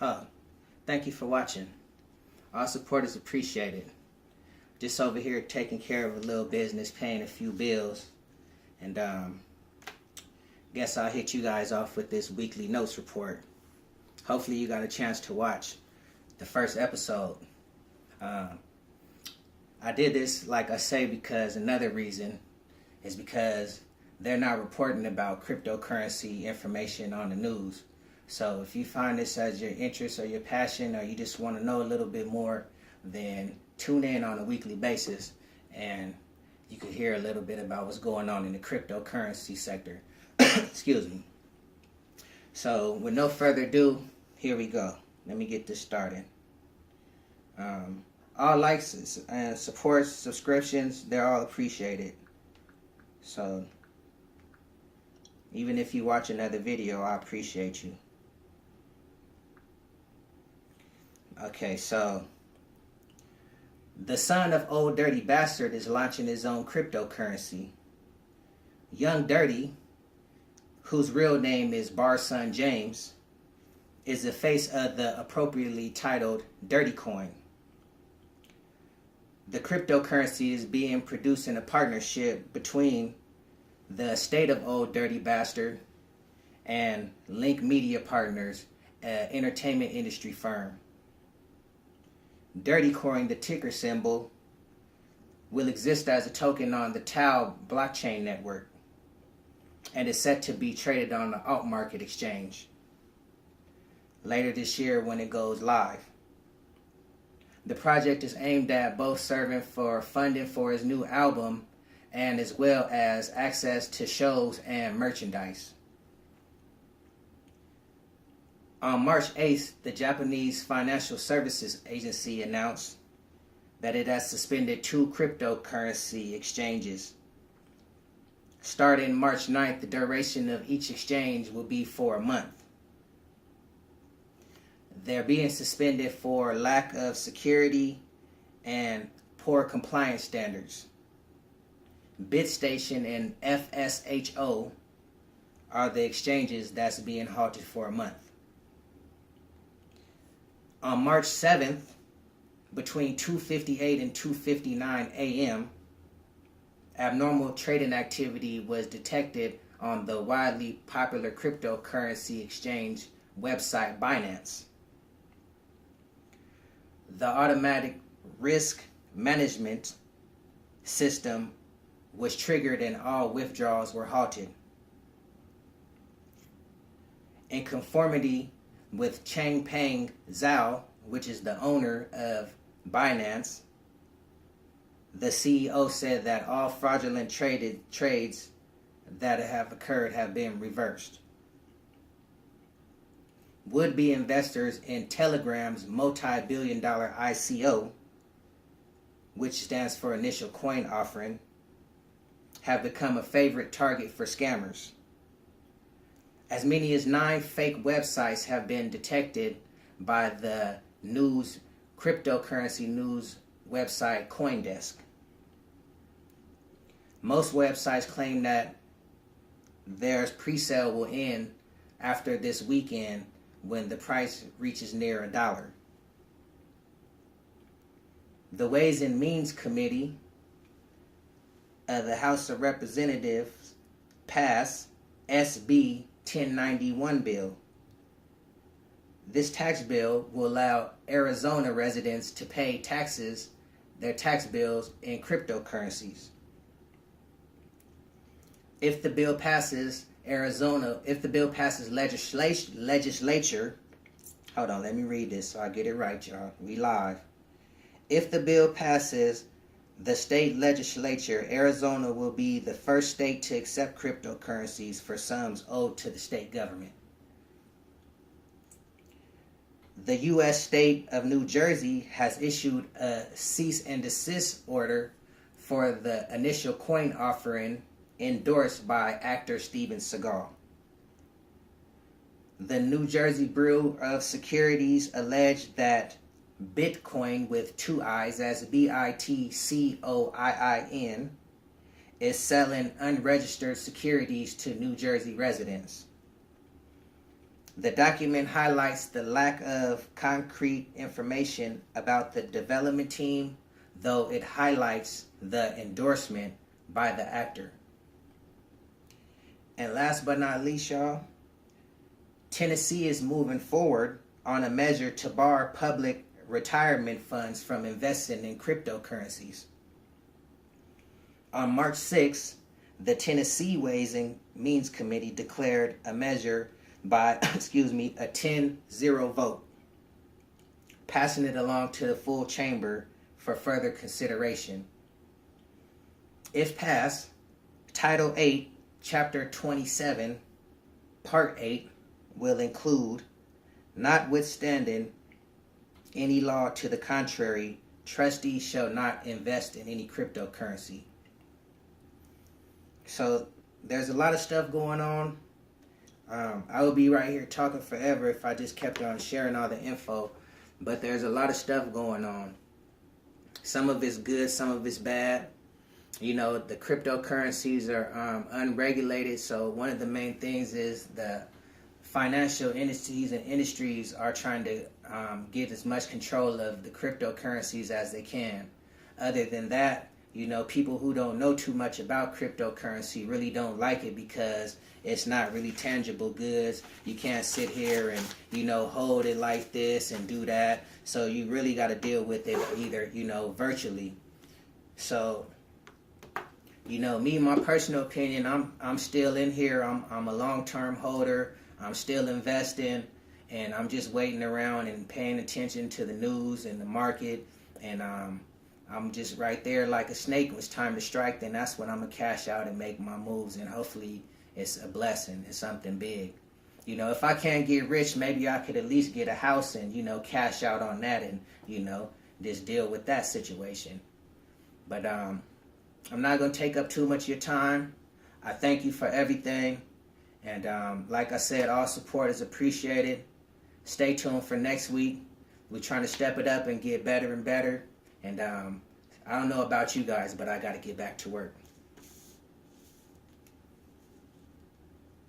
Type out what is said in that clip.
Oh, thank you for watching. All support is appreciated. Just over here taking care of a little business, paying a few bills. And guess I'll hit you guys off with this weekly notes report. Hopefully you got a chance to watch the first episode. I did this, like I say, because another reason is because they're not reporting about cryptocurrency information on the news. So if you find this as your interest or your passion, or you just want to know a little bit more, then tune in on a weekly basis and you can hear a little bit about what's going on in the cryptocurrency sector. Excuse me. So with no further ado, here we go. Let me get this started. All likes and supports, subscriptions, they're all appreciated. So even if you watch another video, I appreciate you. Okay, so the son of Old Dirty Bastard is launching his own cryptocurrency. Young Dirty, whose real name is Barson James, is the face of the appropriately titled Litecoin. The cryptocurrency is being produced in a partnership between the estate of Old Dirty Bastard and Link Media Partners, an entertainment industry firm. Litecoin, the ticker symbol, will exist as a token on the Tau blockchain network and is set to be traded on the alt market exchange later this year when it goes live. The project is aimed at both serving for funding for his new album and as well as access to shows and merchandise. On March 8th, the Japanese Financial Services Agency announced that it has suspended 2 cryptocurrency exchanges. Starting March 9th, the duration of each exchange will be for a month. They're being suspended for lack of security and poor compliance standards. BitStation and FSHO are the exchanges that's being halted for a month. On March 7th, between 2:58 and 2:59 a.m., abnormal trading activity was detected on the widely popular cryptocurrency exchange website Binance. The automatic risk management system was triggered and all withdrawals were halted. In conformity with Changpeng Zhao, which is the owner of Binance, the CEO said that all fraudulent trades that have occurred have been reversed. Would-be investors in Telegram's multi-billion-dollar ICO, which stands for Initial Coin Offering, have become a favorite target for scammers. As many as 9 fake websites have been detected by the cryptocurrency news website CoinDesk. Most websites claim that their pre-sale will end after this weekend when the price reaches near $1. The Ways and Means Committee of the House of Representatives passed SB 1091 bill. This tax bill will allow Arizona residents to pay their tax bills in cryptocurrencies. If the bill passes legislature, hold on, let me read this so I get it right, y'all. We live. If the bill passes the state legislature, Arizona will be the first state to accept cryptocurrencies for sums owed to the state government. The U.S. state of New Jersey has issued a cease and desist order for the Initial Coin Offering endorsed by actor Steven Seagal. The New Jersey Bureau of Securities alleged that Bitcoin with 2 I's, as BITCOIIN, is selling unregistered securities to New Jersey residents. The document highlights the lack of concrete information about the development team, though it highlights the endorsement by the actor. And last but not least, y'all, Tennessee is moving forward on a measure to bar public retirement funds from investing in cryptocurrencies. On March 6th, the Tennessee Ways and Means Committee declared a measure by, a 10-0 vote, passing it along to the full chamber for further consideration. If passed, Title 8, Chapter 27, Part 8 will include, notwithstanding any law to the contrary, trustees shall not invest in any cryptocurrency. So there's a lot of stuff going on. I would be right here talking forever if I just kept on sharing all the info, but there's a lot of stuff going on. Some of it's good, some of it's bad. You know, the cryptocurrencies are unregulated, so one of the main things is the financial entities and industries are trying to get as much control of the cryptocurrencies as they can. Other than that, you know, people who don't know too much about cryptocurrency really don't like it because it's not really tangible goods. You can't sit here and, you know, hold it like this and do that. So you really got to deal with it either, you know, virtually. So, you know, me, my personal opinion, I'm still in here. I'm a long-term holder. I'm still investing, and I'm just waiting around and paying attention to the news and the market, and I'm just right there like a snake. When it's time to strike, then that's when I'm gonna cash out and make my moves, and hopefully it's a blessing. It's something big. You know, if I can't get rich, maybe I could at least get a house and, you know, cash out on that and, you know, just deal with that situation. But I'm not gonna take up too much of your time. I thank you for everything. And like I said, all support is appreciated. Stay tuned for next week. We're trying to step it up and get better and better. And I don't know about you guys, but I got to get back to work.